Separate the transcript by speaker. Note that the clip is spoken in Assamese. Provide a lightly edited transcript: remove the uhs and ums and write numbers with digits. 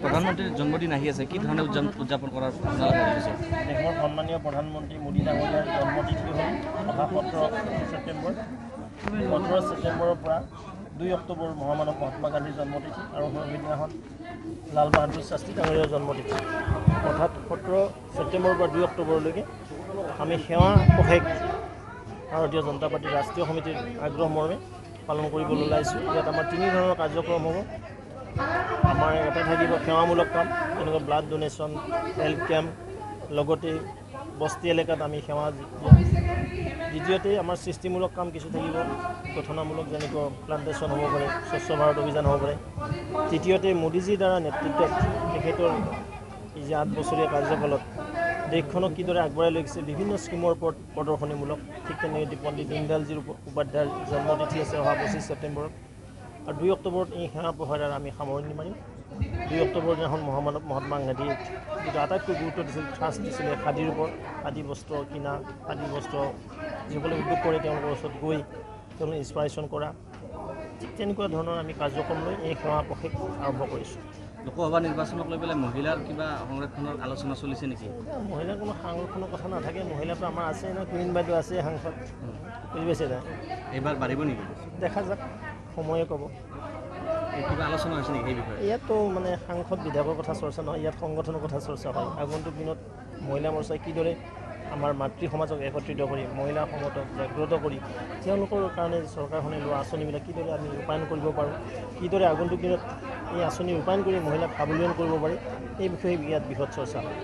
Speaker 1: প্ৰধানমন্ত্ৰীৰ জন্মদিন আহি আছে, কি ধৰণে উদযাপন কৰাৰ ভাবিছে?
Speaker 2: দেশৰ সন্মানীয় প্ৰধানমন্ত্ৰী মোদী ডাঙৰীয়াৰ জন্মদিনটো হ'ল অহা 17 ছেপ্টেম্বৰ। 17 ছেপ্টেম্বৰৰ পৰা 2 অক্টোবৰ মহামানৱ মহাত্মা গান্ধীৰ জন্মতিথি আৰু সেইদিনাখন লাল বাহাদুৰ শাস্ত্ৰী ডাঙৰীয়াৰ জন্মতিথি। অৰ্থাৎ 17 ছেপ্টেম্বৰৰ পৰা 2 অক্টোবৰলৈকে আমি সেৱা পষেক ভাৰতীয় জনতা পাৰ্টীৰ ৰাষ্ট্ৰীয় সমিতিৰ আগ্ৰহ মৰ্মে পালন কৰিবলৈ ওলাইছোঁ। ইয়াত আমাৰ 3 ধৰণৰ কাৰ্যক্ৰম হ'ব। আমাৰ এটা থাকিব সেৱামূলক কাম, যেনেকৈ ব্লাড ডোনেশ্যন, হেল্থ কেম্প, লগতে বস্তি এলেকাত আমি সেৱা দিওঁ। দ্বিতীয়তে আমাৰ সৃষ্টিমূলক কাম কিছু থাকিব, গঠনামূলক, যেনেকৈ প্লান্টেশ্যন হ'ব পাৰে, স্বচ্ছ ভাৰত অভিযান হ'ব পাৰে। তৃতীয়তে মোদীজীৰ দ্বাৰা নেতৃত্বত তেখেতৰ এই যে 8 বছৰীয়া কাৰ্যকালত দেশখনক কিদৰে আগবঢ়াই লৈ গৈছে বিভিন্ন স্কিমৰ ওপৰত প্ৰদৰ্শনীমূলক। ঠিক তেনেকৈ পণ্ডিত দীনদয়ালজীৰ উপাধ্যায়ৰ জন্মতিথি আছে অহা 25 ছেপ্টেম্বৰত। আৰু 2 অক্টোবৰত এই সেৱা পহৰাৰ আমি সামৰণি মাৰিম। 2 অক্টোবৰ দিনাখন মহামানৱ মহাত্মা গান্ধীয়ে যিটো আটাইতকৈ গুৰুত্ব দিছিল, থ্ৰাষ্ট দিছিলে খাদীৰ ওপৰত, খাদী বস্ত্ৰ কিনা, খাদী বস্ত্ৰ যিসকলে উদ্যোগ কৰে তেওঁলোকৰ ওচৰত গৈ তেওঁলোকে ইনস্পাইৰেশ্যন কৰা, ঠিক তেনেকুৱা ধৰণৰ আমি কাৰ্যক্ৰম লৈ এই সেৱা পষেক আৰম্ভ কৰিছোঁ।
Speaker 1: লোকসভা নিৰ্বাচনক লৈ পেলাই মহিলাৰ কিবা সংৰক্ষণৰ আলোচনা চলিছে নেকি?
Speaker 2: মহিলাৰ কোনো সংৰক্ষণৰ কথা নাথাকে। মহিলাটো আমাৰ আছে না, কুইন বাইদেউ আছে সাংসদ, বুজি পাইছে না?
Speaker 1: এইবাৰ বাঢ়িব নেকি?
Speaker 2: দেখা যাক, সময়ে ক'ব।
Speaker 1: কিবা আলোচনা হৈছে নেকি সেই বিষয়ে?
Speaker 2: ইয়াততো মানে সাংসদ বিধায়কৰ কথা চৰ্চা নহয়, ইয়াত সংগঠনৰ কথা চৰ্চা হয়। আগন্তুক দিনত মহিলা মৰ্চাই কিদৰে আমাৰ মাতৃ সমাজক একত্ৰিত কৰি, মহিলা সমাজক জাগ্ৰত কৰি তেওঁলোকৰ কাৰণে চৰকাৰখনে লোৱা আঁচনিবিলাক কিদৰে আমি ৰূপায়ণ কৰিব পাৰোঁ, কিদৰে আগন্তুক দিনত এই আঁচনি ৰূপায়ণ কৰি মহিলাক স্বাৱলম্বী কৰিব পাৰি, এই বিষয়ে ইয়াত বৃহৎ চৰ্চা হয়।